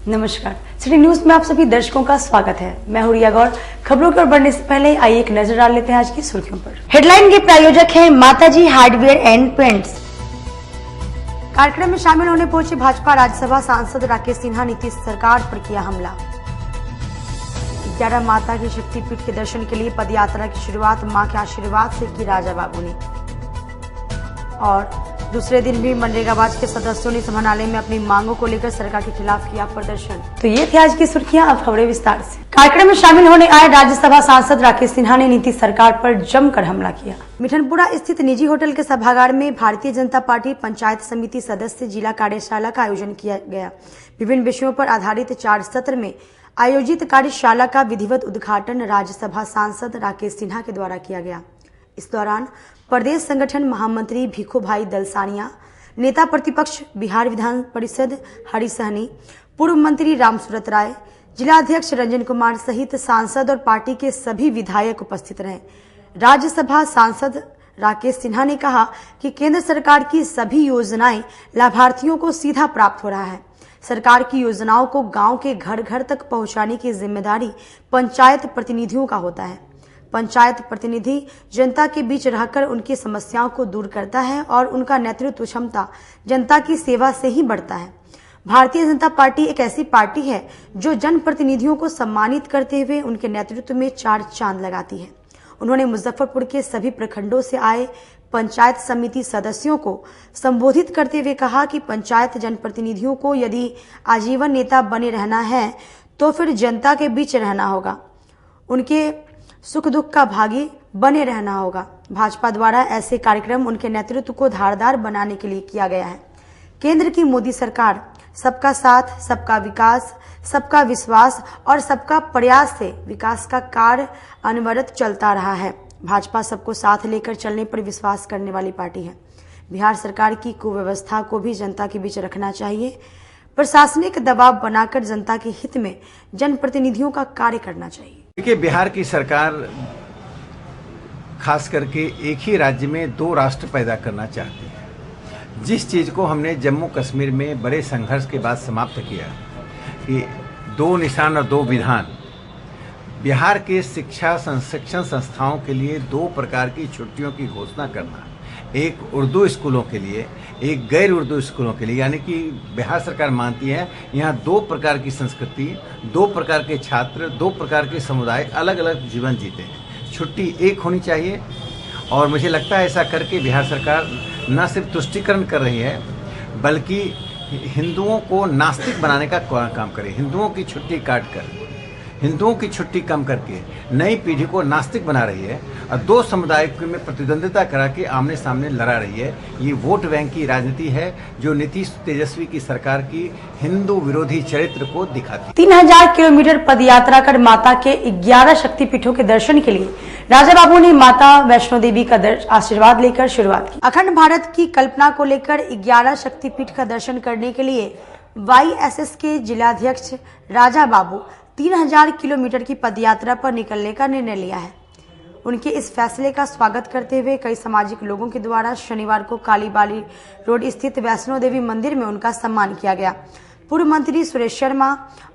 नमस्कार, city news में आप सभी दर्शकों का स्वागत है। मैं हूं रिया गौर। खबरों की ओर बढ़ने से पहले आइए एक नजर डाल लेते हैं आज की सुर्खियों पर। हेडलाइन के प्रायोजक हैं माताजी हार्डवेयर एंड पेंट्स। कार्यक्रम में शामिल होने पहुंचे भाजपा राज्यसभा सांसद राकेश सिन्हा। नीतीश सरकार पर किया हमला। 11 माता की शक्तिपीठ के दर्शन के लिए पदयात्रा की शुरुआत मां के आशीर्वाद से की राजा बाबू ने। और दूसरे दिन भी मनरेगाबाज के सदस्यों ने समाहरणालय में अपनी मांगों को लेकर सरकार के खिलाफ किया प्रदर्शन। तो ये थी आज की सुर्खियां, अब खबरें विस्तार से। कार्यक्रम में शामिल होने आए राज्यसभा सांसद राकेश सिन्हा ने नीतीश सरकार पर जमकर हमला किया। मिठनपुरा स्थित निजी होटल के सभागार में भारतीय जनता पार्टी पंचायत समिति सदस्य जिला कार्यशाला का आयोजन किया गया। विभिन्न विषयों पर आधारित 4 सत्र में आयोजित कार्यशाला का विधिवत उद्घाटन राज्यसभा सांसद राकेश सिन्हा के द्वारा किया गया। इस दौरान प्रदेश संगठन महामंत्री भिखू भाई दलसानिया, नेता प्रतिपक्ष बिहार विधान परिषद हरि सहनी, पूर्व मंत्री रामसूरत राय, जिलाध्यक्ष रंजन कुमार सहित सांसद और पार्टी के सभी विधायक उपस्थित रहे। राज्यसभा सांसद राकेश सिन्हा ने कहा कि केंद्र सरकार की सभी योजनाएं लाभार्थियों को सीधा प्राप्त हो रहा है। सरकार की योजनाओं को गांव के घर घर तक पहुंचाने की जिम्मेदारी पंचायत प्रतिनिधियों का होता है। पंचायत प्रतिनिधि जनता के बीच रहकर उनकी समस्याओं को दूर करता है और उनका नेतृत्व क्षमता जनता की सेवा से ही बढ़ता है। भारतीय जनता पार्टी एक ऐसी पार्टी है जो जनप्रतिनिधियों को सम्मानित करते हुए उनके नेतृत्व में 4 चांद लगाती है। उन्होंने मुजफ्फरपुर के सभी प्रखंडों से आए पंचायत समिति सदस्यों को संबोधित करते हुए कहा कि पंचायत जनप्रतिनिधियों को यदि आजीवन नेता बने रहना है तो फिर जनता के बीच रहना होगा, उनके सुख दुख का भागी बने रहना होगा। भाजपा द्वारा ऐसे कार्यक्रम उनके नेतृत्व को धारदार बनाने के लिए किया गया है। केंद्र की मोदी सरकार सबका साथ, सबका विकास, सबका विश्वास और सबका प्रयास से विकास का कार्य अनवरत चलता रहा है। भाजपा सबको साथ लेकर चलने पर विश्वास करने वाली पार्टी है। बिहार सरकार की कुव्यवस्था को भी जनता के बीच रखना चाहिए। प्रशासनिक दबाव बनाकर जनता के हित में जनप्रतिनिधियों का कार्य करना चाहिए। देखिए, बिहार की सरकार खास करके एक ही राज्य में 2 राष्ट्र पैदा करना चाहती है। जिस चीज़ को हमने जम्मू कश्मीर में बड़े संघर्ष के बाद समाप्त किया कि 2 निशान और 2 विधान, बिहार के शिक्षण संस्थाओं के लिए 2 प्रकार की छुट्टियों की घोषणा करना, एक उर्दू स्कूलों के लिए, एक गैर उर्दू स्कूलों के लिए। यानी कि बिहार सरकार मानती है यहाँ 2 प्रकार की संस्कृति, 2 प्रकार के छात्र, 2 प्रकार के समुदाय अलग अलग जीवन जीते हैं। छुट्टी एक होनी चाहिए और मुझे लगता है ऐसा करके बिहार सरकार न सिर्फ तुष्टीकरण कर रही है बल्कि हिंदुओं को नास्तिक बनाने का काम करे। हिंदुओं की छुट्टी काट कर, हिंदुओं की छुट्टी कम करके नई पीढ़ी को नास्तिक बना रही है और 2 समुदाय में प्रतिद्वंदिता करा के आमने सामने लड़ा रही है। ये वोट बैंक की राजनीति है जो नीतीश तेजस्वी की सरकार की हिंदू विरोधी चरित्र को दिखाती है। 3000 किलोमीटर पदयात्रा कर माता के 11 शक्तिपीठों के दर्शन के लिए राजा बाबू ने माता वैष्णो देवी का आशीर्वाद लेकर शुरुआत की। अखंड भारत की कल्पना को लेकर 11 शक्तिपीठ का दर्शन करने के लिए YSS के जिलाध्यक्ष राजा बाबू 3000 किलोमीटर की पदयात्रा पर निकलने का निर्णय लिया है। उनके इस फैसले का स्वागत करते हुए कई सामाजिक लोगों के द्वारा शनिवार को कालीबाड़ी रोड स्थित वैष्णो देवी मंदिर में उनका सम्मान किया गया। पूर्व मंत्री सुरेश शर्मा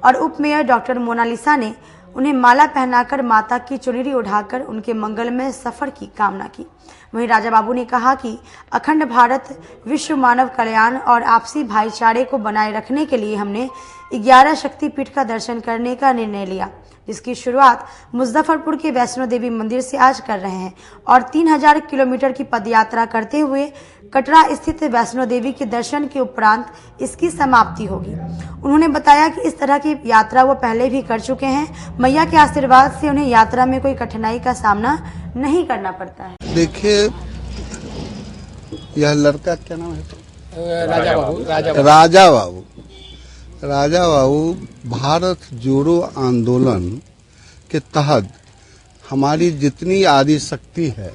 और उप मेयर डॉक्टर मोनालिसा ने उन्हें माला पहनाकर माता की चुनरी उठाकर उनके मंगलमय सफर की कामना की। वहीं राजा बाबू ने कहा कि अखंड भारत, विश्व मानव कल्याण और आपसी भाईचारे को बनाए रखने के लिए हमने 11 शक्तिपीठ का दर्शन करने का निर्णय लिया, जिसकी शुरुआत मुजफ्फरपुर के वैष्णो देवी मंदिर से आज कर रहे हैं और 3000 किलोमीटर की पदयात्रा करते हुए कटरा स्थित वैष्णो देवी के दर्शन के उपरांत इसकी समाप्ति होगी। उन्होंने बताया कि इस तरह की यात्रा वो पहले भी कर चुके हैं। मैया के आशीर्वाद से उन्हें यात्रा में कोई कठिनाई का सामना नहीं करना पड़ता है। देखिए, यह लड़का क्या नाम है? राजा बाबू भारत जोड़ो आंदोलन के तहत हमारी जितनी आदि शक्ति है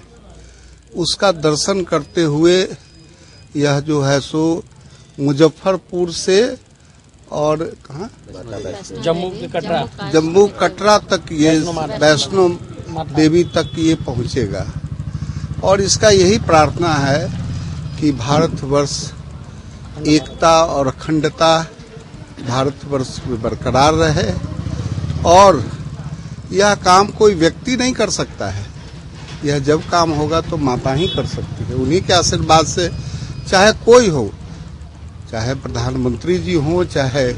उसका दर्शन करते हुए यह जो है सो मुजफ्फरपुर से और कहाँ जम्मू कटरा तक ये वैष्णो देवी तक ये पहुंचेगा। और इसका यही प्रार्थना है कि भारतवर्ष एकता और अखंडता भारतवर्ष में बरकरार रहे। और यह काम कोई व्यक्ति नहीं कर सकता है, यह जब काम होगा तो माता ही कर सकती है। उन्हीं के आशीर्वाद से चाहे कोई हो, चाहे प्रधानमंत्री जी हो, चाहे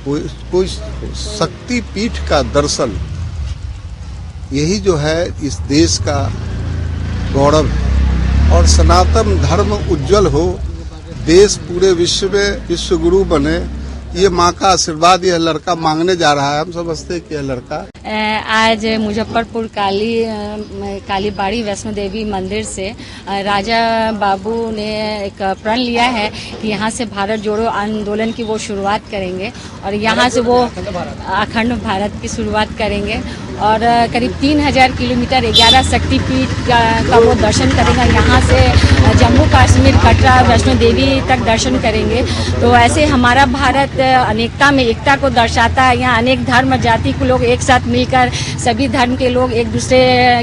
कोई शक्ति पीठ का दर्शन, यही जो है इस देश का गौरव है। और सनातन धर्म उज्जवल हो, देश पूरे विश्व में विश्व गुरु बने, ये माँ का आशीर्वाद यह लड़का मांगने जा रहा है। हम समझते हैं कि यह लड़का आज मुजफ्फरपुर काली बाड़ी वैष्णो देवी मंदिर से राजा बाबू ने एक प्रण लिया है कि यहाँ से भारत जोड़ो आंदोलन की वो शुरुआत करेंगे और यहाँ से वो अखंड भारत की शुरुआत करेंगे और करीब 3000 किलोमीटर 11 शक्तिपीठ का वो दर्शन करेंगे। यहाँ से जम्मू कश्मीर कटरा वैष्णो देवी तक दर्शन करेंगे। तो ऐसे हमारा भारत अनेकता में एकता को दर्शाता है। यहाँ अनेक धर्म जाति के लोग एक साथ मिलकर सभी धर्म के लोग एक दूसरे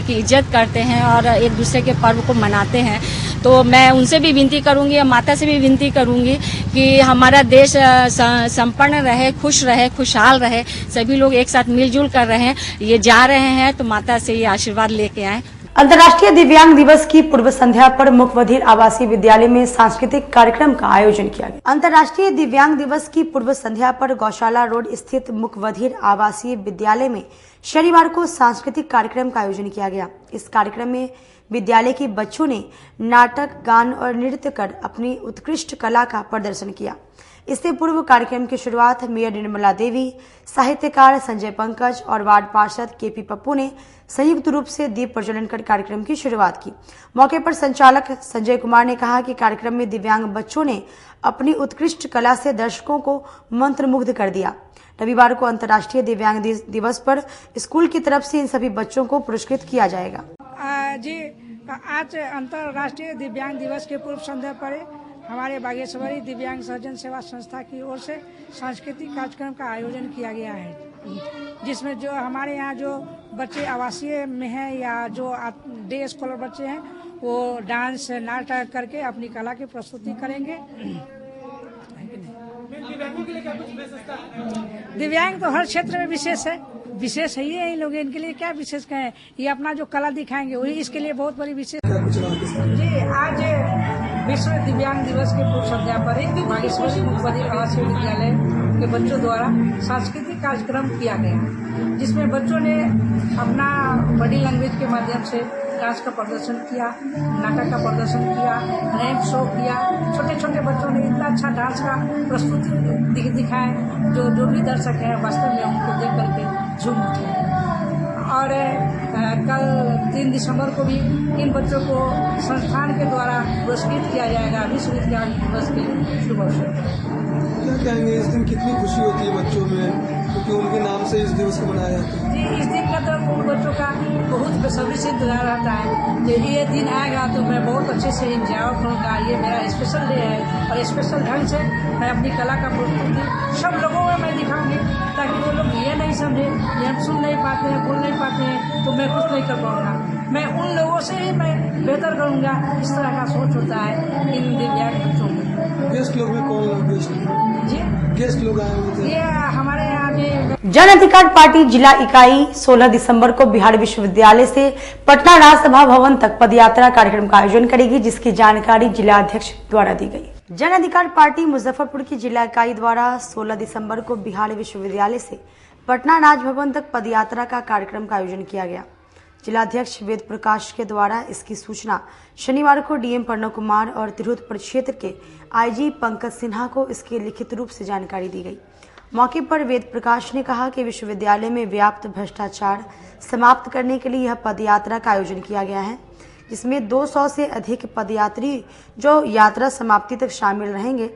की इज्जत करते हैं और एक दूसरे के पर्व को मनाते हैं। तो मैं उनसे भी विनती करूंगी और माता से भी विनती करूंगी कि हमारा देश संपन्न रहे, खुश रहे, खुशहाल रहे, सभी लोग एक साथ मिलजुल कर रहे। ये जा रहे हैं तो माता से ये आशीर्वाद लेके आए। अंतर्राष्ट्रीय दिव्यांग दिवस की पूर्व संध्या पर मुकबधिर आवासीय विद्यालय में सांस्कृतिक कार्यक्रम का आयोजन किया गया। अंतर्राष्ट्रीय दिव्यांग दिवस की पूर्व संध्या पर गौशाला रोड स्थित मुकबधिर आवासीय विद्यालय में शनिवार को सांस्कृतिक कार्यक्रम का आयोजन किया गया। इस कार्यक्रम में विद्यालय के बच्चों ने नाटक, गान और नृत्य कर अपनी उत्कृष्ट कला का प्रदर्शन किया। इससे पूर्व कार्यक्रम की शुरुआत मेयर निर्मला देवी, साहित्यकार संजय पंकज और वार्ड पार्षद केपी पप्पू ने संयुक्त रूप से दीप प्रज्वलन कर कार्यक्रम की शुरुआत की। मौके पर संचालक संजय कुमार ने कहा कि कार्यक्रम में दिव्यांग बच्चों ने अपनी उत्कृष्ट कला से दर्शकों को मंत्रमुग्ध कर दिया। रविवार को अंतर्राष्ट्रीय दिव्यांग दिवस पर स्कूल की तरफ से इन सभी बच्चों को पुरस्कृत किया जाएगा। जी, आज अंतर्राष्ट्रीय दिव्यांग दिवस के पूर्व संध्या पर हमारे बागेश्वरी दिव्यांग सर्जन सेवा संस्था की ओर से सांस्कृतिक कार्यक्रम का आयोजन किया गया है, जिसमें जो हमारे यहाँ जो बच्चे आवासीय में हैं या जो डे स्कॉलर बच्चे हैं वो डांस नाटक करके अपनी कला की प्रस्तुति करेंगे। दिव्यांग तो हर क्षेत्र में विशेष है, विशेष है ये लोग, इनके लिए क्या विशेष कहें, ये अपना जो कला दिखाएंगे वही इसके लिए बहुत बड़ी विशेष। जी, आज विश्व दिव्यांग दिवस के पूर्व संध्या पर बागेश्वरी मुकबधिर आवासीय विद्यालय के बच्चों द्वारा सांस्कृतिक कार्यक्रम किया गया, जिसमें बच्चों ने अपना बॉडी लैंग्वेज के माध्यम से डांस का प्रदर्शन किया, नाटक का प्रदर्शन किया, रैंप शो किया। छोटे छोटे बच्चों ने इतना अच्छा डांस का प्रस्तुति दिखाए जो भी दर्शक हैं वास्तव में उनको देख करके झूम उठे। और कल 3 दिसंबर को भी इन बच्चों को संस्थान के द्वारा पुरस्कृत किया जाएगा विश्व दिव्यांग दिवस के शुभ अवसर पर। क्या कहेंगे, इस दिन कितनी खुशी होती है बच्चों में, क्योंकि उनके नाम से इस दिवस को मनाया जाता है। जी, इस दिन का तो उन बच्चों का बहुत बेसब्री से इंतजार रहता है कि ये दिन आएगा तो मैं बहुत अच्छे से एंजॉय करूँगा, ये मेरा स्पेशल डे है और स्पेशल ढंग से मैं अपनी कला का प्रस्तुति सब लोगों में मैं दिखाऊंगी, ताकि वो लोग ये नहीं समझे कि हम सुन नहीं पाते हैं, बोल नहीं पाते हैं तो मैं कुछ नहीं कर पाऊंगा। मैं उन लोगों से ही मैं बेहतर करूंगा, इस तरह का सोच होता है इन दिव्यांग बच्चों में। गेस्ट लोग में कौन लोग जी गेस्ट लोग आए हुए थे? ये हमारे यहाँ भी जन अधिकार पार्टी जिला इकाई 16 दिसंबर को बिहार विश्वविद्यालय से पटना राज्यसभा भवन तक पदयात्रा कार्यक्रम का आयोजन करेगी, जिसकी जानकारी जिला अध्यक्ष द्वारा दी गई। जन अधिकार पार्टी मुजफ्फरपुर की जिला इकाई द्वारा 16 दिसंबर को बिहार विश्वविद्यालय से पटना राजभवन तक पदयात्रा का कार्यक्रम का आयोजन किया गया। जिलाध्यक्ष वेद प्रकाश के द्वारा इसकी सूचना शनिवार को डीएम प्रणव कुमार और तिरहुत परिक्षेत्र के आईजी पंकज सिन्हा को इसके लिखित रूप से जानकारी दी गई। मौके पर वेद प्रकाश ने कहा कि विश्वविद्यालय में व्याप्त भ्रष्टाचार समाप्त करने के लिए यह पदयात्रा का आयोजन किया गया है, जिसमें 200 से अधिक पदयात्री जो यात्रा समाप्ति तक शामिल रहेंगे।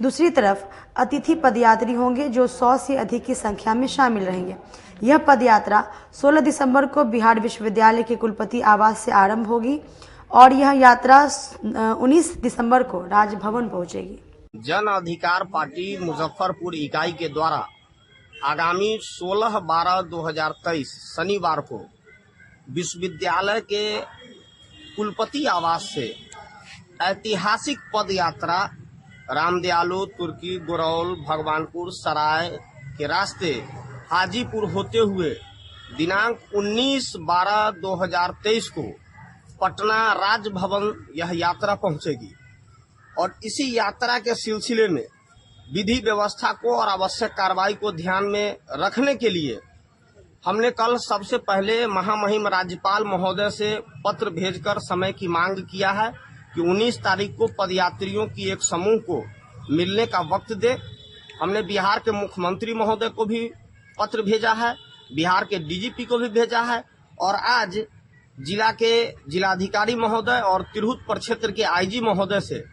दूसरी तरफ अतिथि पदयात्री होंगे जो 100 से अधिक की संख्या में शामिल रहेंगे। यह पदयात्रा 16 दिसंबर को बिहार विश्वविद्यालय के कुलपति आवास से आरंभ होगी और यह यात्रा 19 दिसंबर को राजभवन पहुंचेगी। जन अधिकार पार्टी मुजफ्फरपुर इकाई के द्वारा आगामी 16/12/2023 शनिवार को विश्वविद्यालय के कुलपति आवास से ऐतिहासिक पद यात्रा रामदयालु, तुर्की, गुरौल, भगवानपुर, सराय के रास्ते हाजीपुर होते हुए दिनांक 19/12/2023 को पटना राजभवन यह यात्रा पहुंचेगी। और इसी यात्रा के सिलसिले में विधि व्यवस्था को और आवश्यक कार्रवाई को ध्यान में रखने के लिए हमने कल सबसे पहले महामहिम राज्यपाल महोदय से पत्र भेजकर समय की मांग किया है कि 19 तारीख को पदयात्रियों की एक समूह को मिलने का वक्त दे। हमने बिहार के मुख्यमंत्री महोदय को भी पत्र भेजा है, बिहार के डीजीपी को भी भेजा है और आज जिला के जिलाधिकारी महोदय और तिरहुत प्रक्षेत्र के आईजी महोदय से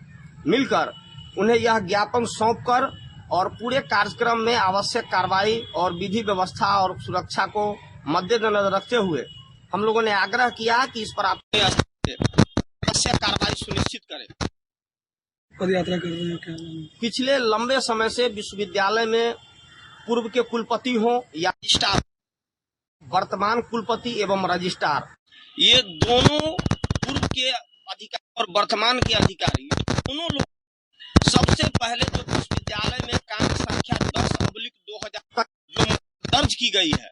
मिलकर उन्हें यह ज्ञापन सौंपकर और पूरे कार्यक्रम में आवश्यक कार्रवाई और विधि व्यवस्था और सुरक्षा को मद्देनजर रखते हुए हम लोगों ने आग्रह किया कि इस पर आवश्यक कार्रवाई सुनिश्चित करें। पद यात्रा कर रहे हैं क्या नाम है? पिछले लंबे समय से विश्वविद्यालय में पूर्व के कुलपति हों या रजिस्ट्रार, वर्तमान कुलपति एवं रजिस्ट्रार, ये दोनों पूर्व के अधिकारी और वर्तमान के अधिकारी दोनों लोग सबसे पहले जो विश्वविद्यालय में कांड संख्या 10/2000 तक जो दर्ज की गई है,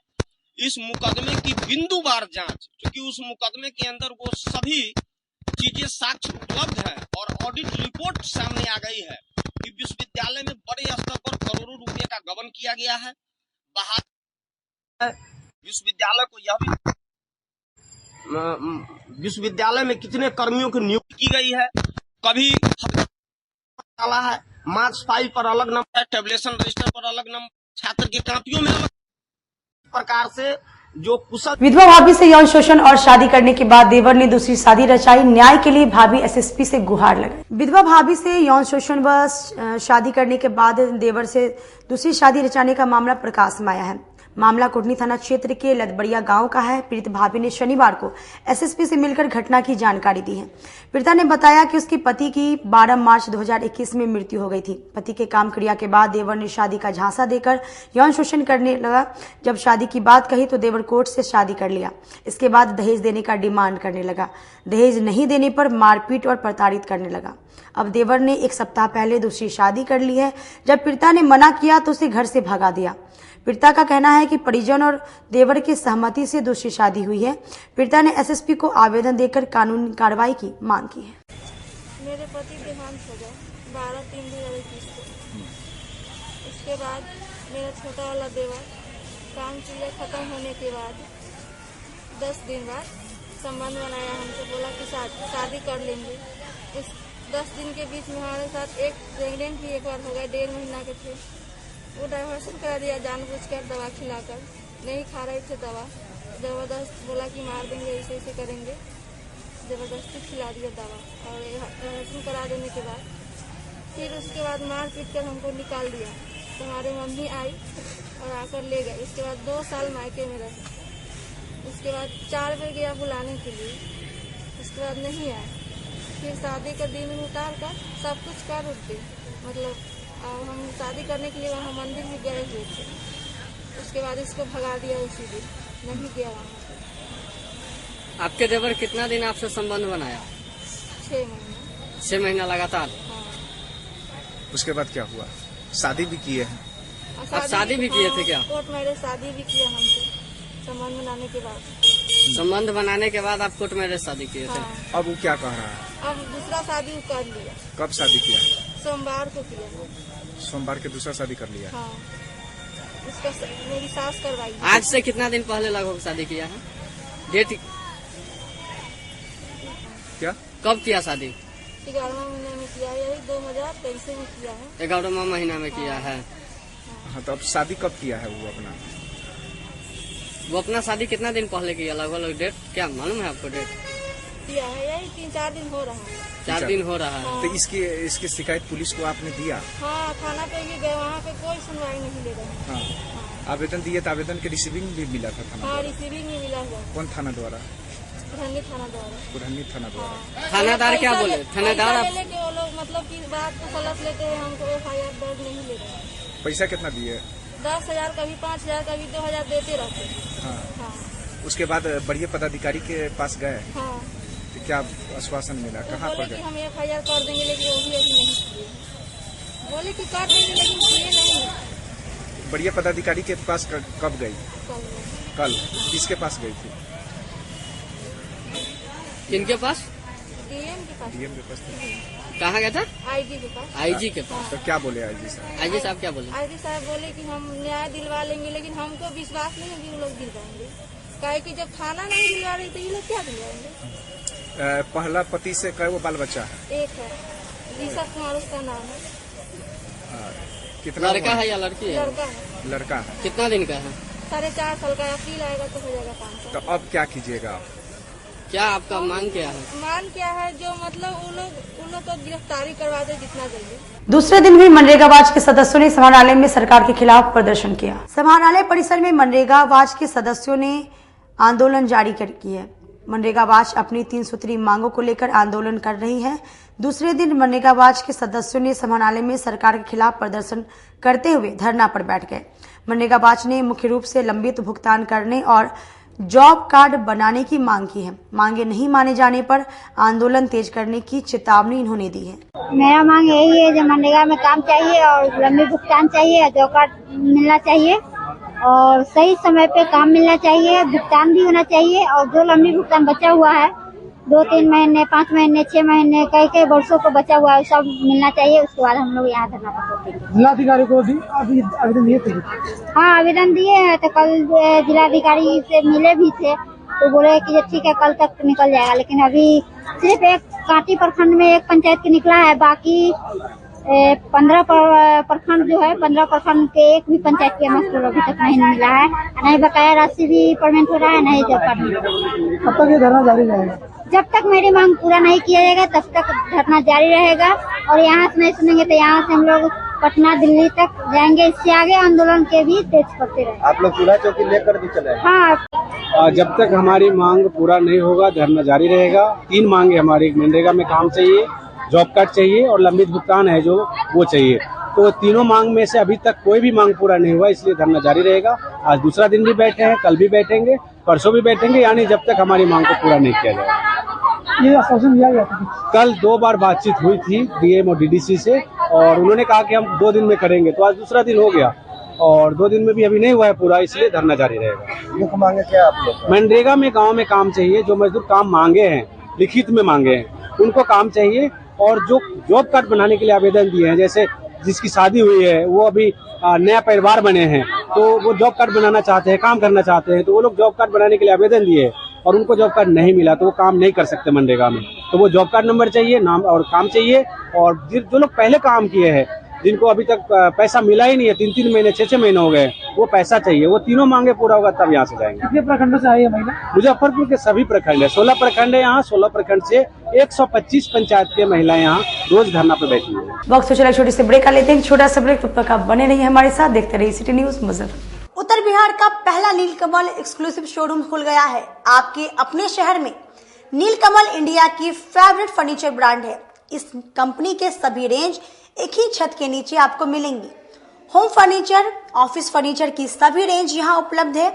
इस मुकदमे की बिंदुवार जांच, क्योंकि उस मुकदमे के अंदर वो सभी चीजें साक्ष्य उपलब्ध है और ऑडिट रिपोर्ट सामने आ गई है कि विश्वविद्यालय में बड़े स्तर पर करोड़ों रुपए का गबन किया गया है। विश्वविद्यालय को यह भी विश्वविद्यालय में कितने कर्मियों की नियुक्ति की गई है, कभी है मार्क्स फाइल पर अलग नंबर है, टेबलेशन रजिस्टर पर अलग नंबर, छात्र की कापियों में अलग प्रकार से जो कुशल। विधवा भाभी से यौन शोषण और शादी करने के बाद देवर ने दूसरी शादी रचाई, न्याय के लिए भाभी एसएसपी से गुहार लगाई। विधवा भाभी से यौन शोषण व शादी करने के बाद देवर से दूसरी शादी रचाने का मामला प्रकाश में आया है। मामला कुटनी थाना क्षेत्र के लदबड़िया गांव का है। पीड़ित भाभी ने शनिवार को एसएसपी से मिलकर घटना की जानकारी दी है। पीड़िता ने बताया कि उसके पति की 12 मार्च 2021 में मृत्यु हो गई थी। पति के काम क्रिया के बाद देवर ने शादी का झांसा देकर यौन शोषण करने लगा। जब शादी की बात कही तो देवर कोर्ट से शादी कर लिया। इसके बाद दहेज देने का डिमांड करने लगा। दहेज नहीं देने पर मारपीट और प्रताड़ित करने लगा। अब देवर ने 1 सप्ताह पहले दूसरी शादी कर ली है। जब पीड़िता ने मना किया तो उसे घर से भगा दिया। पीड़िता का कहना है कि परिजन और देवर की सहमति से दूसरी शादी हुई है। पीड़िता ने एसएसपी को आवेदन देकर कानूनी कार्रवाई की मांग की है। मेरे पति देहांत हो गए 12/3/2021 को। उसके बाद मेरा छोटा वाला देवर काम क्रिया खत्म होने के बाद 10 दिन बाद संबंध बनाया, हमसे बोला कि शादी कर लेंगे। उस 10 दिन के बीच में हमारे साथ एक प्रेगनेंट भी एक बार हो गया, 1.5 महीना के थे। वो डाइवर्सन करा दिया जानबूझकर, दवा खिलाकर। नहीं खा रहे थे दवा, जबरदस्त बोला कि मार देंगे, ऐसे ऐसे करेंगे, जबरदस्ती खिला दिया दवा। और डाइवर्सन करा देने के बाद फिर उसके बाद मार पीट कर हमको निकाल दिया। तो हमारी मम्मी आई और आकर ले गए। इसके बाद 2 साल मायके में रहे। उसके बाद 4 बार गया बुलाने के लिए, उसके बाद नहीं आया। फिर शादी का दिन उतार कर सब कुछ कर उठते, मतलब हम शादी करने के लिए वहाँ मंदिर भी गए हुए थे। उसके बाद इसको भगा दिया उसी दिन, नहीं गया वहाँ पे। आपके देवर कितना दिन आपसे संबंध बनाया? 6 महीना। 6 महीना लगातार? हाँ। उसके बाद क्या हुआ? शादी भी किए हैं? आप शादी भी किए थे क्या? कोर्ट मैरिज शादी भी किया हमसे संबंध बनाने के बाद। संबंध बनाने के बाद आप कोर्ट मैरिज शादी किए थे? हाँ। अब वो क्या कह रहा है? अब दूसरा शादी कर लिया। कब शादी किया? सोमवार को किया। सोमवार के दूसरा शादी कर लिया? हाँ। उसका मेरी सास करवाई। आज से कितना दिन पहले लगभग शादी किया है? डेट क्या? कब किया शादी? 11वां महीने में किया, यही 2023 में किया है। 11वां महीना में किया है। हाँ, तो अब शादी कब किया है वो अपना? वो अपना शादी कितना दिन पहले किया लगभग? डेट क्या मालूम है आपको? डेट किया है यही 3-4 दिन हो रहा है। 4 दिन हो रहा है। हाँ। तो इसकी शिकायत पुलिस को आपने दिया? हाँ, थाना पे भी गए, वहाँ पे कोई सुनवाई नहीं ले रहे। हाँ। आवेदन दिए तो आवेदन के रिसीविंग भी मिला था थाना? हाँ, रिसीविंग भी मिला हुआ। कौन थाना द्वारा? बुढ़नी थाना द्वारा। बुढ़नी थाना द्वारा। थानादार क्या बोले? थानेदार लेके वो लोग मतलब की बात को गलत लेते हैं, हमको FIR दर्ज नहीं ले रहे। पैसा कितना दिए? 10,000 कभी 5,000 कभी 2,000 देते रहते। हाँ। हाँ। उसके बाद बढ़िया पदाधिकारी के पास गए? हाँ। तो क्या आश्वासन मिला? कहाँ पर गए? हम FIR कर देंगे, लेकिन वो भी अभी नहीं किए। बोले कि कर देंगे लेकिन किए नहीं। बढ़िया पदाधिकारी के पास कब गई? कल। किसके पास गई थी? किनके पास? डीएम के पास। डीएम के पास थी। कहाँ गया था? आईजी के पास। आईजी के पास। तो क्या बोले आईजी साहब? आईजी साहब क्या बोले? आईजी साहब बोले कि हम न्याय दिलवा लेंगे, लेकिन हमको विश्वास नहीं है कि वो लोग दिलवाएंगे। काहे कि जब थाना नहीं दिलवा रही तो ये लोग क्या दिलवाएंगे? पहला पति से कई वो बाल बच्चा है? एक है, ऋषभ कुमार उसका नाम है। कितना लड़का है या लड़की है? लड़का है। लड़का है। कितना दिन का है? 4.5 साल का। अप्रैल आएगा तो हो जाएगा 5 साल। तो अब क्या कीजिएगा आप? क्या आपका मांग क्या है? मान क्या है जो मतलब उन लोग को गिरफ्तारी करवा दे जितना जल्दी। दूसरे दिन भी मनरेगावाज के सदस्यों ने समाहरणालय में सरकार के खिलाफ प्रदर्शन किया। समाहरणालय परिसर में मनरेगावाज के सदस्यों ने आंदोलन जारी कर की है। मनरेगावाज अपनी 3 सूत्री मांगों को लेकर आंदोलन कर रही है। दूसरे दिन मनरेगावाज के सदस्यों ने समाहरणालय में सरकार के खिलाफ प्रदर्शन करते हुए धरना पर बैठ गए। मनरेगावाज ने मुख्य रूप से लंबित भुगतान करने और जॉब कार्ड बनाने की मांग की है। मांगे नहीं माने जाने पर आंदोलन तेज करने की चेतावनी इन्होंने दी है। मेरा मांग यही है, जो मनरेगा में काम चाहिए और लंबी भुगतान चाहिए, जॉब कार्ड मिलना चाहिए और सही समय पे काम मिलना चाहिए, भुगतान भी होना चाहिए। और जो लंबी भुगतान बचा हुआ है 2-3 महीने, 5 महीने, 6 महीने, कई वर्षों को बचा हुआ है, सब मिलना चाहिए। उसके बाद हम लोग यहाँ धरना पर बैठेंगे। जिलाधिकारी को आवेदन दिए थे? हाँ, आवेदन दिए हैं। तो कल जिलाधिकारी से मिले भी थे तो बोले कि ठीक है कल तक निकल जाएगा, लेकिन अभी सिर्फ एक कांटी प्रखंड में एक पंचायत के निकला है। बाकी 15 प्रखंड जो है, 15 प्रखंड के एक भी पंचायत के मजदूर अभी तक नहीं मिला है। नहीं बकाया राशि भी पेमेंट हो रहा है, नहीं जॉब कार्ड मिल रहा है। कब तक ये धरना जारी रहेगा? जब तक मेरी मांग पूरा नहीं किया जाएगा तब तक धरना जारी रहेगा। और यहाँ से नहीं सुनेंगे तो यहाँ से हम लोग पटना, दिल्ली तक जाएंगे। इससे आगे आंदोलन के भी तेज करते रहेंगे। आप लोग चूल्हा चौकी लेकर भी चले? हाँ, जब तक हमारी मांग पूरा नहीं होगा धरना जारी रहेगा। 3 मांगे हमारी, मनरेगा में काम चाहिए, जॉब कार्ड चाहिए और लंबित भुगतान है जो वो चाहिए। तो तीनों मांग में से अभी तक कोई भी मांग पूरा नहीं हुआ, इसलिए धरना जारी रहेगा। आज दूसरा दिन भी बैठे हैं, कल भी बैठेंगे, परसों भी बैठेंगे, यानी जब तक हमारी मांग को पूरा नहीं किया जाएगा। ये आश्वासन दिया गया था? कल 2 बार बातचीत हुई थी डीएम और डीडीसी से और उन्होंने कहा कि हम 2 दिन में करेंगे। तो आज दूसरा दिन हो गया और 2 दिन में भी अभी नहीं हुआ है पूरा, इसलिए धरना जारी रहेगा। मुख्य मांगे क्या आप लोग? मनरेगा में गाँव में काम चाहिए, जो मजदूर काम मांगे हैं, लिखित में मांगे हैं, उनको काम चाहिए। और जो जॉब कार्ड बनाने के लिए आवेदन दिए हैं, जैसे जिसकी शादी हुई है, वो अभी नया परिवार बने हैं तो वो जॉब कार्ड बनाना चाहते हैं, काम करना चाहते हैं, तो वो लोग जॉब कार्ड बनाने के लिए आवेदन दिए और उनको जॉब कार्ड नहीं मिला तो वो काम नहीं कर सकते मनरेगा में। तो वो जॉब कार्ड नंबर चाहिए, नाम और काम चाहिए। और जो लोग पहले काम किए हैं, जिनको अभी तक पैसा मिला ही नहीं है, 3-3 महीने, 6-6 महीने हो गए, वो पैसा चाहिए। वो तीनों मांगे पूरा होगा तब यहाँ से जाएंगे। कितने प्रखंडों से आई है महिला? मुजफ्फरपुर के सभी प्रखंड है, 16 प्रखंड है यहाँ। 16 प्रखंड से 125 पंचायत के महिलाएं यहाँ रोज धरना पे बैठी हुई है। वक्त तो चला छोटी सी ब्रेक का लेते हैं, छोटा सा ब्रेक। तब तक आप बने रहिए हमारे साथ, देखते रहिए सिटी न्यूज मुजफ्फरपुर। उत्तर बिहार का पहला नीलकमल एक्सक्लूसिव शोरूम खुल गया है आपके अपने शहर में। नीलकमल इंडिया की फेवरेट फर्नीचर ब्रांड है। इस कंपनी के सभी रेंज एक ही छत के नीचे आपको मिलेंगी। होम फर्नीचर, ऑफिस फर्नीचर की सभी रेंज यहाँ उपलब्ध है।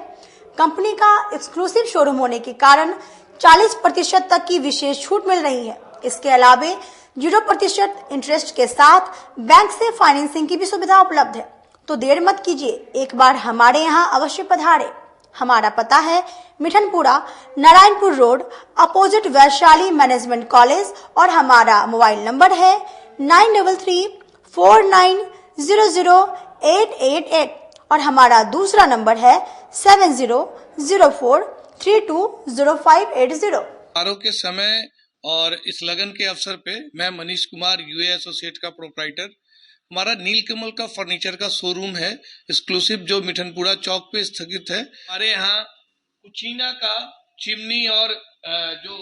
कंपनी का एक्सक्लूसिव शोरूम होने के कारण 40% तक की विशेष छूट मिल रही है। इसके अलावे 0% इंटरेस्ट के साथ बैंक से फाइनेंसिंग की भी सुविधा उपलब्ध है। तो देर मत कीजिए, एक बार हमारे यहाँ अवश्य पधारे। हमारा पता है Mithanpura, Narayanpur road, opposite Vaishali management college और हमारा मोबाइल नंबर है 9334900888 और हमारा दूसरा नंबर है 7004320580। के समय और इस लगन के अवसर पे मैं मनीष कुमार यूए एसोसिएट का प्रोप्राइटर। हमारा नीलकमल का फर्नीचर का शोरूम है एक्सक्लूसिव, जो मिठनपुरा चौक पे स्थगित है। हमारे यहाँ कुचीना का चिमनी और जो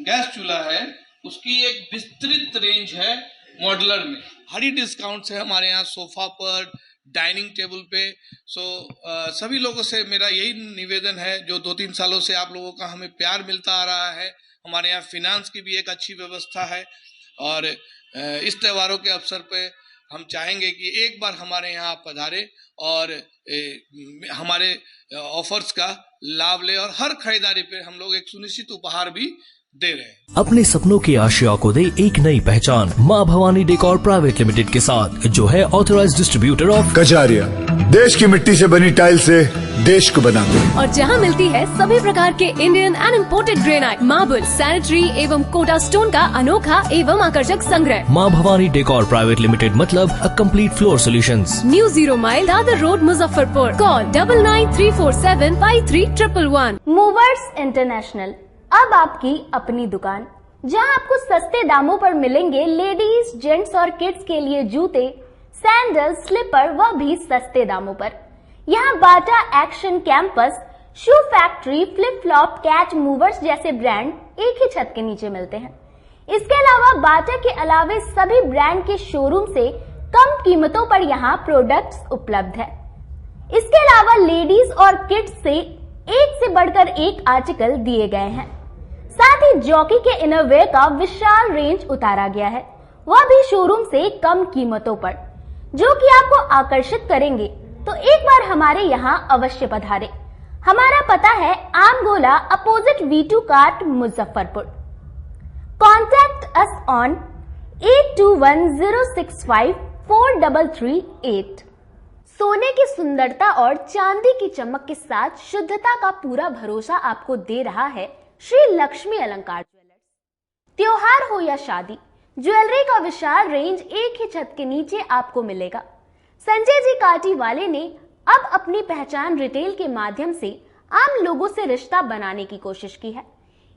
गैस चूल्हा है उसकी एक विस्तृत रेंज है मॉडुलर में। भारी डिस्काउंट है हमारे यहाँ सोफा पर, डाइनिंग टेबल पे। सभी लोगों से मेरा यही निवेदन है, जो 2-3 सालों से आप लोगों का हमें प्यार मिलता आ रहा है। हमारे यहाँ फिनांस की भी एक अच्छी व्यवस्था है और इस त्योहारों के अवसर पे हम चाहेंगे कि एक बार हमारे यहाँ आप पधारें और हमारे ऑफर्स का लाभ ले और हर खरीदारी पे हम लोग एक सुनिश्चित उपहार भी दे रहे हैं। अपने सपनों की आशिया को दे एक नई पहचान माँ भवानी डेकोर प्राइवेट लिमिटेड के साथ, जो है ऑथराइज्ड डिस्ट्रीब्यूटर ऑफ कजारिया। देश की मिट्टी से बनी टाइल से देश को बनाते हैं। और जहाँ मिलती है सभी प्रकार के Indian and imported granite, marble, sanitary एवं कोटा स्टोन का अनोखा एवं आकर्षक संग्रह। माँ भवानी डेकोर प्राइवेट लिमिटेड मतलब a complete floor solutions. New 0 mile Dadar road Muzaffarpur. Call 9934753111। Movers international, अब आपकी अपनी दुकान, जहां आपको सस्ते दामों पर मिलेंगे लेडीज, जेंट्स और किड्स के लिए जूते, सैंडल, स्लीपर, वह भी सस्ते दामों पर। यहाँ Bata, action, campus, shoe factory, flip flop, catch movers जैसे ब्रांड एक ही छत के नीचे मिलते हैं। इसके अलावा बाटा के अलावे सभी ब्रांड के शोरूम से कम कीमतों पर यहाँ प्रोडक्ट्स उपलब्ध है। इसके अलावा लेडीज और किड्स से एक से बढ़कर एक आर्टिकल दिए गए हैं। साथ ही जॉकी के इनरवेयर का विशाल रेंज उतारा गया है, वह भी शोरूम से कम कीमतों पर, जो कि आपको आकर्षित करेंगे। तो एक बार हमारे यहाँ अवश्य पधारें। हमारा पता है आम गोला, opposite V2 cart, Muzaffarpur. Contact us on 8210654338। सोने की सुंदरता और चांदी की चमक के साथ शुद्धता का पूरा भरोसा आपको दे रहा है श्री लक्ष्मी अलंकार ज्वेलर्स। त्योहार हो या शादी, ज्वेलरी का विशाल रेंज एक ही छत के नीचे आपको मिलेगा। संजय जी काटी वाले ने अब अपनी पहचान रिटेल के माध्यम से आम लोगों से रिश्ता बनाने की कोशिश की है।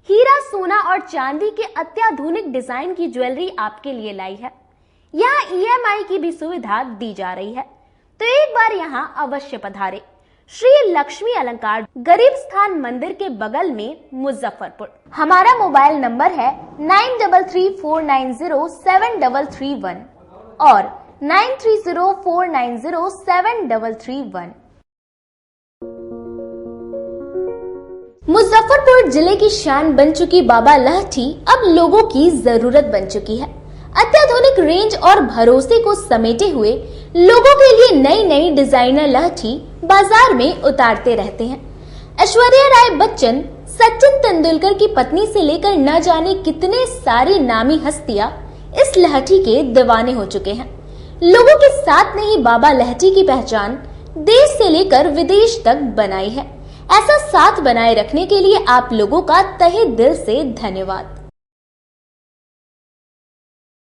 हीरा, सोना और चांदी के अत्याधुनिक डिजाइन की ज्वेलरी आपके लिए लाई है। यहाँ EMI की भी सुविधा दी जा रही है। तो एक बार यहाँ अवश्य पधारे। श्री लक्ष्मी अलंकार, गरीब स्थान मंदिर के बगल में, मुजफ्फरपुर। हमारा मोबाइल नंबर है 9334907331 और 9304907331। मुजफ्फरपुर जिले की शान बन चुकी बाबा लहठी अब लोगों की जरूरत बन चुकी है। अत्याधुनिक रेंज और भरोसे को समेटे हुए लोगों के लिए नई नई डिजाइनर लहठी बाजार में उतारते रहते हैं। ऐश्वर्या राय बच्चन, सचिन तेंदुलकर की पत्नी से लेकर न जाने कितने सारी नामी हस्तियां इस लहठी के दीवाने हो चुके हैं। लोगों के साथ ने ही बाबा लहठी की पहचान देश से लेकर विदेश तक बनाई है। ऐसा साथ बनाए रखने के लिए आप लोगों का तहे दिल से धन्यवाद।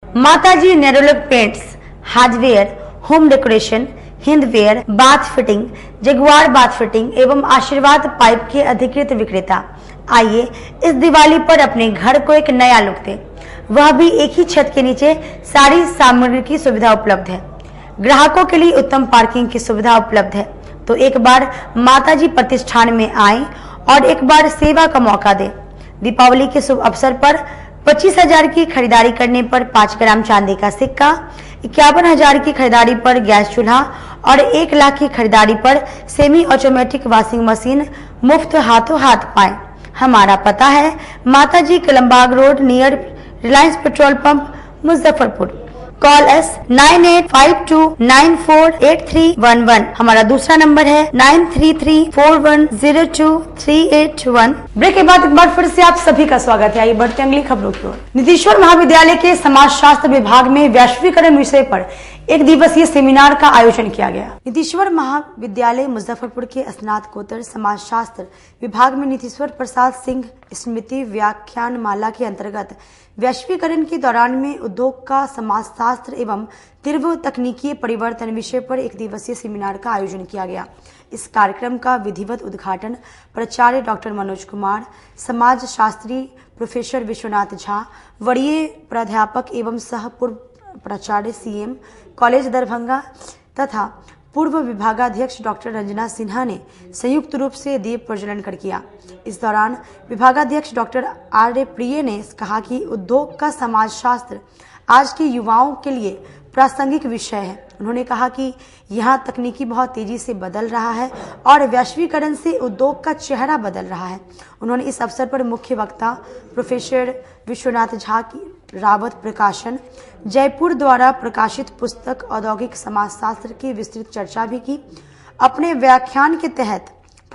माताजी Nerolac paints, hardware, home decoration, Hindware, bath fitting, Jaguar bath fitting एवं आशीर्वाद पाइप के अधिकृत विक्रेता। आइए इस दिवाली पर अपने घर को एक नया लुक दें, वह भी एक ही छत के नीचे। सारी सामग्री की सुविधा उपलब्ध है। ग्राहकों के लिए उत्तम पार्किंग की सुविधा उपलब्ध है। तो एक बार माताजी प्रतिष्ठान में आएं और एक बार सेवा का मौका दें। दीपावली के शुभ अवसर पर 25,000 की खरीदारी करने पर 5 ग्राम चांदी का सिक्का, 51,000 की खरीदारी पर गैस चूल्हा और 1 लाख की खरीदारी पर सेमी ऑटोमेटिक वॉशिंग मशीन मुफ्त हाथों हाथ पाएं। हमारा पता है माताजी Kalambagh road near Reliance petrol pump, Muzaffarpur. Call S 9852948311। हमारा दूसरा नंबर है 9334102381। ब्रेक के बाद एक बार फिर से आप सभी का स्वागत है। आइए बढ़ते अगली खबरों की ओर। नीतीश्वर महाविद्यालय के समाजशास्त्र विभाग में वैश्वीकरण विषय पर 1 दिवसीय सेमिनार का आयोजन किया गया। नीतीश्वर महाविद्यालय मुजफ्फरपुर के स्नातकोत्तर समाजशास्त्र विभाग में नीतीश्वर प्रसाद सिंह स्मृति व्याख्यान माला के अंतर्गत वैश्वीकरण के दौरान में उद्योग का समाजशास्त्र एवं तीव्र तकनीकीय परिवर्तन विषय पर 1 दिवसीय सेमिनार का आयोजन किया गया। इस कार्यक्रम का विधिवत उद्घाटन प्राचार्य डॉक्टर मनोज कुमार, समाज शास्त्री प्रोफेसर विश्वनाथ झा, वरीय प्राध्यापक एवं सह पूर्व प्राचार्य CM कॉलेज दरभंगा तथा पूर्व विभागाध्यक्ष डॉक्टर रंजना सिन्हा ने संयुक्त रूप से दीप प्रज्वलन कर किया। इस दौरान विभागाध्यक्ष डॉक्टर RA प्रिय ने कहा कि उद्योग का समाजशास्त्र आज के युवाओं के लिए प्रासंगिक विषय है। उन्होंने कहा कि यहाँ तकनीकी बहुत तेजी से बदल रहा है और वैश्वीकरण से उद्योग का चेहरा बदल रहा है। उन्होंने इस अवसर पर मुख्य वक्ता प्रोफेसर विश्वनाथ झा की रावत प्रकाशन जयपुर द्वारा प्रकाशित पुस्तक औद्योगिक समाजशास्त्र की विस्तृत चर्चा भी की। अपने व्याख्यान के तहत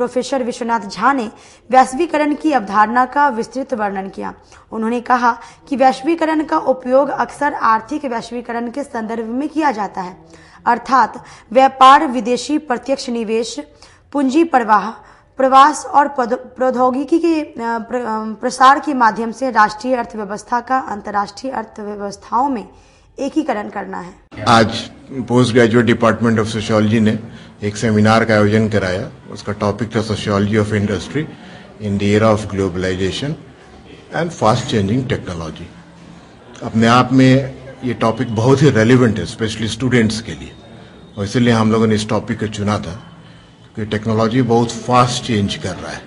प्रोफेसर विश्वनाथ झा ने वैश्वीकरण की अवधारणा का विस्तृत वर्णन किया। उन्होंने कहा कि वैश्वीकरण का उपयोग अक्सर आर्थिक वैश्वीकरण के संदर्भ में किया जाता है, अर्थात व्यापार, विदेशी प्रत्यक्ष निवेश, पूंजी प्रवाह, प्रवास और प्रौद्योगिकी के प्रसार के माध्यम से राष्ट्रीय अर्थव्यवस्था का अंतर्राष्ट्रीय अर्थव्यवस्थाओं में एकीकरण करना है। आज post graduate department of sociology ने एक सेमिनार का आयोजन कराया। उसका टॉपिक था sociology of industry in the era of globalization and fast changing technology. अपने आप में ये टॉपिक बहुत ही रेलिवेंट है, स्पेशली स्टूडेंट्स के लिए, और इसलिए हम लोगों ने इस टॉपिक को चुना था कि टेक्नोलॉजी बहुत फास्ट चेंज कर रहा है।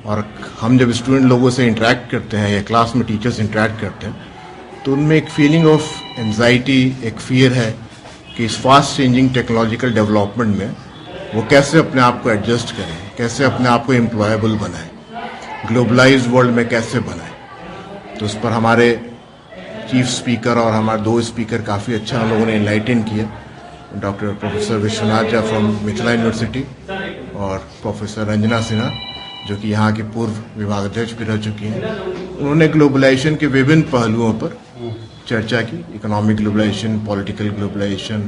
और हम जब स्टूडेंट लोगों से इंटरेक्ट करते हैं या क्लास में टीचर्स इंटरेक्ट करते हैं तो उनमें एक फीलिंग ऑफ एंजाइटी, एक फियर है कि इस फास्ट चेंजिंग टेक्नोलॉजिकल डेवलपमेंट में वो कैसे अपने आप को एडजस्ट करें, कैसे अपने आप को एम्प्लॉयबल बनाएं, ग्लोबलाइज्ड वर्ल्ड में कैसे बनाएं। तो उस पर हमारे चीफ स्पीकर और हमारे 2 स्पीकर काफ़ी अच्छा हम लोगों ने एनलाइटन किया। Doctor professor Vishwanath Jha from Mithila university और प्रोफेसर रंजना सिन्हा जो कि यहाँ की पूर्व विभागाध्यक्ष भी रह चुकी हैं। उन्होंने ग्लोबलाइजेशन के विभिन्न पहलुओं पर चर्चा की, economic globalization, political globalization,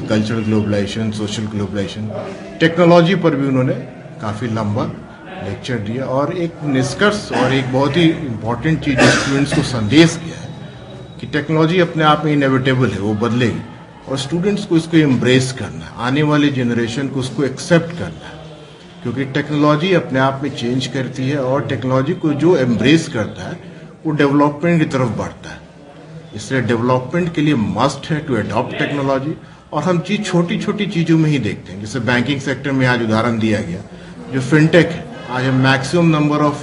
cultural globalization, social globalization, technology पर भी उन्होंने काफ़ी लंबा लेक्चर दिया और एक निष्कर्ष और एक बहुत ही इम्पोर्टेंट चीज़ स्टूडेंट्स को संदेश किया है कि टेक्नोलॉजी अपने आप में इनएविटेबल है, वो बदलेगी और स्टूडेंट्स को इसको एम्ब्रेस करना है, आने वाले जनरेशन को उसको एक्सेप्ट करना है, क्योंकि टेक्नोलॉजी अपने आप में चेंज करती है और टेक्नोलॉजी को जो एम्ब्रेस करता है वो डेवलपमेंट की तरफ बढ़ता है। इसलिए डेवलपमेंट के लिए मस्ट है टू अडॉप्ट टेक्नोलॉजी। और हम चीज़ छोटी छोटी चीज़ों में ही देखते हैं, जैसे बैंकिंग सेक्टर में आज उदाहरण दिया गया, जो फिनटेक है आज हम maximum number of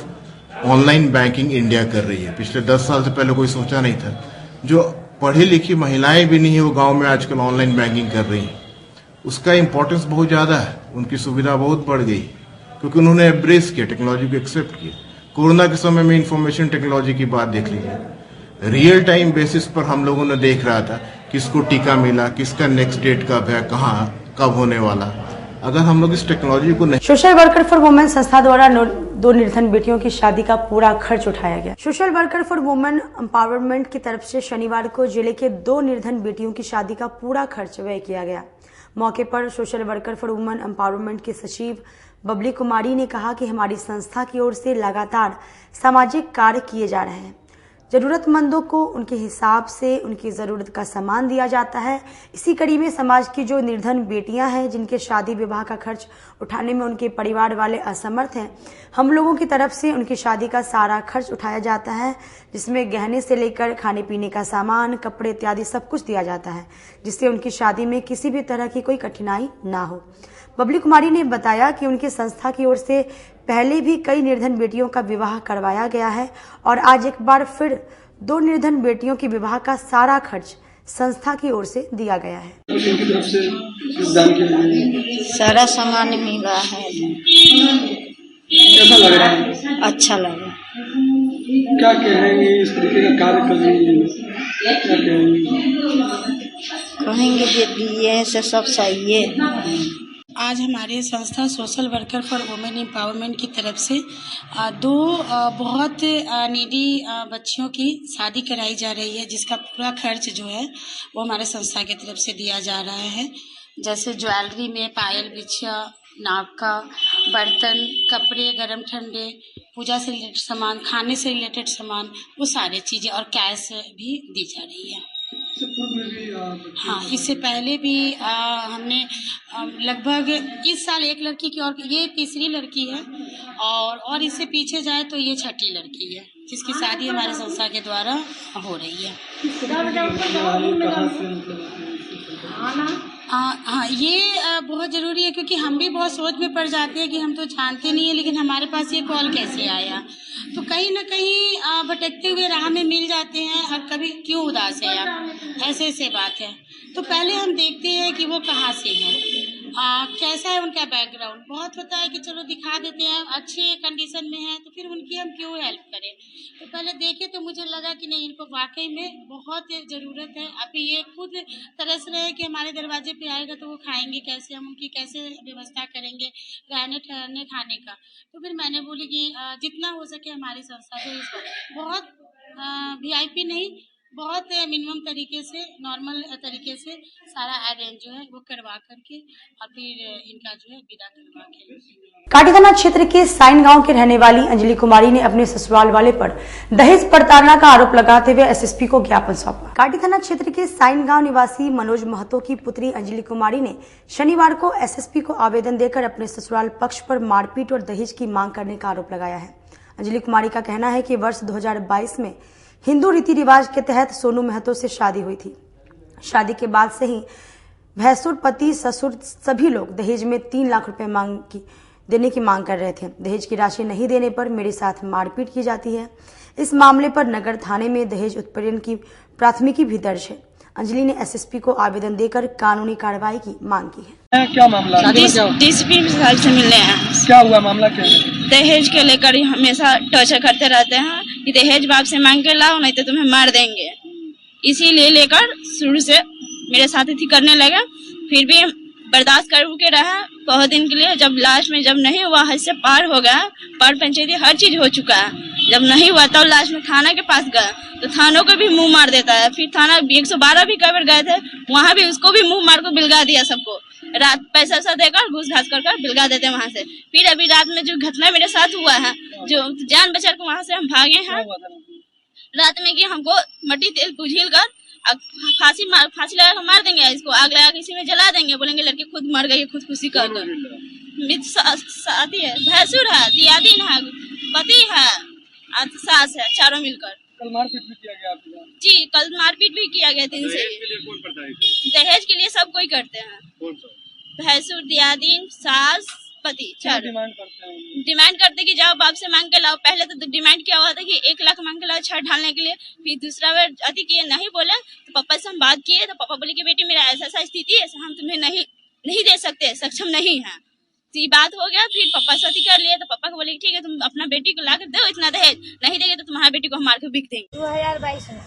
online banking India कर रही है। पिछले 10 साल से पहले कोई सोचा नहीं था। जो पढ़ी लिखी महिलाएं भी नहीं है वो गांव में आजकल ऑनलाइन बैंकिंग कर रही हैं। उसका इंपॉर्टेंस बहुत ज़्यादा है, उनकी सुविधा बहुत बढ़ गई क्योंकि उन्होंने एम्ब्रेस किया, टेक्नोलॉजी को एक्सेप्ट किया। कोरोना के समय में इंफॉर्मेशन टेक्नोलॉजी की बात देख लीजिए, रियल टाइम बेसिस पर हम लोगों ने देख रहा था किसको टीका मिला, किसका नेक्स्ट डेट कब है, कहाँ कब होने वाला। अगर हम लोग इस टेक्नोलॉजी को नहीं। सोशल वर्कर फॉर वुमेन संस्था द्वारा 2 निर्धन बेटियों की शादी का पूरा खर्च उठाया गया। Social worker for women empowerment की तरफ से शनिवार को जिले के 2 निर्धन बेटियों की शादी का पूरा खर्च व्यय किया गया। मौके पर social worker for women empowerment के सचिव बबली कुमारी ने कहा कि हमारी संस्था की ओर से लगातार सामाजिक कार्य किए जा रहे हैं। जरूरतमंदों को उनके हिसाब से उनकी ज़रूरत का सामान दिया जाता है। इसी कड़ी में समाज की जो निर्धन बेटियां हैं जिनके शादी विवाह का खर्च उठाने में उनके परिवार वाले असमर्थ हैं, हम लोगों की तरफ से उनकी शादी का सारा खर्च उठाया जाता है, जिसमें गहने से लेकर खाने पीने का सामान, कपड़े इत्यादि सब कुछ दिया जाता है, जिससे उनकी शादी में किसी भी तरह की कोई कठिनाई ना हो। बबली कुमारी ने बताया कि उनकी संस्था की ओर से पहले भी कई निर्धन बेटियों का विवाह करवाया गया है और आज एक बार फिर 2 निर्धन बेटियों के विवाह का सारा खर्च संस्था की ओर से दिया गया है। सारा सामान मिला है। कैसा लग रहा है? अच्छा लगा। क्या कहेंगे इस तरीके का कार्य कर रही है? क्या कहेंगे कि दिए से सब सही है। आज हमारे संस्था social worker for women empowerment की तरफ से 2 बहुत नीडी बच्चियों की शादी कराई जा रही है, जिसका पूरा खर्च जो है वो हमारे संस्था की तरफ से दिया जा रहा है। जैसे ज्वेलरी में पायल, बिछिया, नाक का बर्तन, कपड़े गरम ठंडे, पूजा से रिलेटेड सामान, खाने से रिलेटेड सामान, वो सारी चीज़ें और कैश भी दी जा रही है। हाँ, इससे पहले भी हमने लगभग इस साल 1 लड़की की, और ये 3री लड़की है, और इससे पीछे जाए तो ये 6ठी लड़की है जिसकी शादी हमारे संस्था के द्वारा हो रही है। हाँ, ये बहुत ज़रूरी है क्योंकि हम भी बहुत सोच में पड़ जाते हैं कि हम तो जानते नहीं है, लेकिन हमारे पास ये कॉल कैसे आया। तो कहीं ना कहीं भटकते हुए राह में मिल जाते हैं और कभी क्यों उदास है आप, ऐसे बात है। तो पहले हम देखते हैं कि वो कहाँ से हैं, कैसा है उनका बैकग्राउंड। बहुत होता है कि चलो दिखा देते हैं अच्छे कंडीशन में है तो फिर उनकी हम क्यों हेल्प करें। तो पहले देखे तो मुझे लगा कि नहीं, इनको वाकई में बहुत ज़रूरत है। अभी ये खुद तरस रहे हैं कि हमारे दरवाजे पे आएगा तो वो खाएंगे कैसे, हम उनकी कैसे व्यवस्था करेंगे रहने ठहरने खाने का। तो फिर मैंने बोली कि जितना हो सके हमारी संस्था से इस बहुत VIP नहीं, बहुत मिनिमम तरीके से, नॉर्मल तरीके से सारा अरेंज जो है वो करवा करके और फिर इनका जो है विदा करवा के। काटी थाना क्षेत्र के साइन गांव के रहने वाली अंजलि कुमारी ने अपने ससुराल वाले पर दहेज प्रताड़ना का आरोप लगाते हुए SSP को ज्ञापन सौंपा। काटी थाना क्षेत्र के साइन गांव निवासी मनोज महतो की पुत्री अंजलि कुमारी ने शनिवार को SSP को आवेदन देकर अपने ससुराल पक्ष पर मारपीट और दहेज की मांग करने का आरोप लगाया है। अंजलि कुमारी का कहना है कि वर्ष 2022 में हिंदू रीति रिवाज के तहत सोनू महतो से शादी हुई थी। शादी के बाद से ही भैंसुर पति ससुर सभी लोग दहेज में 3 लाख रुपए देने की मांग कर रहे थे। दहेज की राशि नहीं देने पर मेरे साथ मारपीट की जाती है। इस मामले पर नगर थाने में दहेज उत्पीड़न की प्राथमिकी भी दर्ज है। अंजलि ने SSP को आवेदन देकर कानूनी कार्रवाई की मांग की है। क्या मामला? DCP साहब से मिलने हैं। क्या हुआ, मामला क्या है? दहेज के लेकर हमेशा टॉर्चर करते रहते हैं कि दहेज बाप से मांग के लाओ नहीं तो तुम्हें मार देंगे। इसीलिए लेकर शुरू से मेरे साथ ही करने लगे। फिर भी बर्दाश्त करके रहा बहुत दिन के लिए। जब लास्ट में जब नहीं हुआ, हद से पार हो गया, पार पंचायती हर चीज हो चुका है। जब नहीं हुआ तब लास्ट में थाना के पास गया तो थानों को भी मुंह मार देता है। फिर थाना 112 भी कई बार गए थे, वहाँ भी उसको भी मुंह मार को बिलगा दिया सबको। रात पैसा वैसा देकर घूस घास कर बिलगा देते हैं वहाँ से। फिर अभी रात में जो घटना मेरे साथ हुआ है, जो जान बचाकर को वहाँ से हम भागे हैं रात में कि हमको मट्टी तेल पुझिल कर फांसी लगा कर मार देंगे, इसको आग लगा के इसी में जला देंगे। बोलेंगे लड़की खुद मर गई, खुदकुशी कर। साथी है, भैंसुर है, दियादीन है, पति है, सास है, चारों मिलकर। कल मारपीट भी किया गया? जी, कल मारपीट भी किया गया। दिन से दहेज के लिए सब कोई करते हैं। भैंसुर, दियादीन, सास, पति, चारों डिमांड करते कि जाओ बाप से मांग के लाओ। पहले तो डिमांड किया हुआ था कि 1 लाख मांग के लाओ छत ढालने के लिए। फिर दूसरा बार अति किए, नहीं बोले तो पापा से हम बात किए तो पापा बोले कि बेटी मेरा ऐसा स्थिति है, हम तुम्हें नहीं दे सकते, सक्षम नहीं है। तो ये बात हो गया। फिर पापा से अति कर लिए तो पापा को बोले ठीक है तुम अपना बेटी को ला कर दो इतना दहेज, नहीं देंगे तो तुम्हारा बेटी को हम मार के बिक देंगे। 2022 में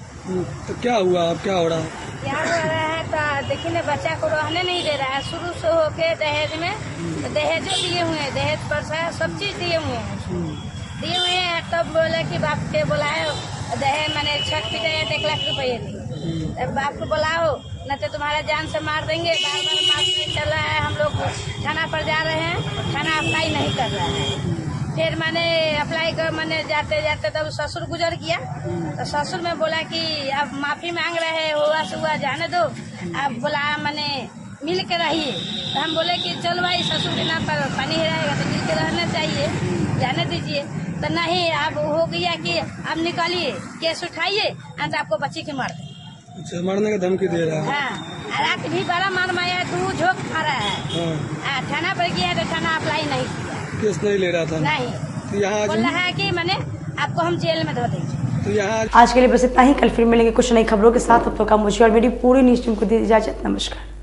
तो क्या हुआ, अब क्या हो रहा है? क्या हो रहा है तो देखिए ना, बच्चा को रहने नहीं दे रहा है शुरू से होके दहेज में। तो दहेज दिए हुए हैं, दहेज पर सब चीज दिए हुए हैं। तब बोले कि बाप के बुलाए दहेज मैंने छठ पीटे 1 लाख रुपये दिए। बाप को बुलाओ न तो तुम्हारा जान से मार देंगे। बार बार मार चल रहा है। हम लोग थाना पर जा रहे हैं, थाना अप्लाई नहीं कर रहा है। फिर मैंने अप्लाई कर मैंने जाते जाते तब ससुर गुजर किया तो ससुर में बोला कि अब माफी मांग रहे हो, हुआ से हुआ जाने दो। अब बोला मैंने मिल के रहिए। तो हम बोले कि चल भाई ससुर के नाम पर पानी रहेगा तो मिल के रहना चाहिए, जाने दीजिए। तो नहीं, अब हो गया कि अब निकालिए, केस उठाइए, अंत आपको बच्ची के मार दें। अच्छा, मारने का धमकी दे रहा है। हाँ, रात भी बड़ा मार माया, 2 झोंक मारा है। थाना पर गया तो थाना अप्लाई नहीं किया, केस नहीं ले रहा था। नहीं, तो यहाँ बोल रहा है कि मैंने आपको हम जेल में धो देंगे। तो यहाँ आज के लिए बस इतना ही। कल फिर मिलेंगे कुछ नई खबरों के साथ। अब तक का मुझे और मेरी पूरी न्यूज टीम को दी इजाजत। नमस्कार।